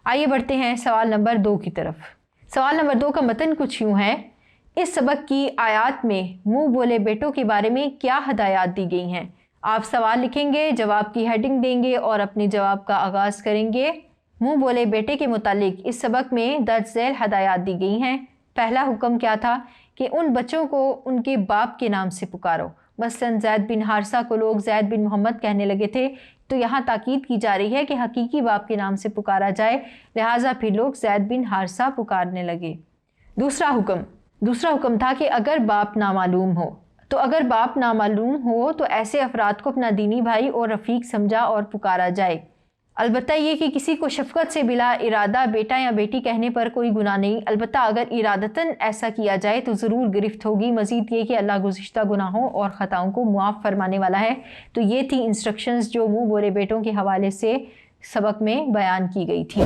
آئیے بڑھتے ہیں سوال نمبر 2 کی طرف۔ سوال نمبر 2 کا متن کچھ یوں ہے، اس سبق کی آیات میں منہ بولے بیٹوں کے بارے میں کیا ہدایات دی گئی ہیں؟ آپ سوال لکھیں گے، جواب کی ہیڈنگ دیں گے اور اپنے جواب کا آغاز کریں گے۔ منہ بولے بیٹے کے متعلق اس سبق میں درج ذیل ہدایات دی گئی ہیں۔ پہلا حکم کیا تھا کہ ان بچوں کو ان کے باپ کے نام سے پکارو۔ مثلاً زید بن حارثہ کو لوگ زید بن محمد کہنے لگے تھے، تو یہاں تاکید کی جا رہی ہے کہ حقیقی باپ کے نام سے پکارا جائے، لہٰذا پھر لوگ زید بن حارثہ پکارنے لگے۔ دوسرا حکم تھا کہ اگر باپ نامعلوم ہو تو ایسے افراد کو اپنا دینی بھائی اور رفیق سمجھا اور پکارا جائے۔ البتہ یہ کہ کسی کو شفقت سے بلا ارادہ بیٹا یا بیٹی کہنے پر کوئی گناہ نہیں، البتہ اگر ارادتاً ایسا کیا جائے تو ضرور گرفت ہوگی۔ مزید یہ کہ اللہ گزشتہ گناہوں اور خطاؤں کو معاف فرمانے والا ہے۔ تو یہ تھی انسٹرکشنز جو منہ بولے بیٹوں کے حوالے سے سبق میں بیان کی گئی تھی۔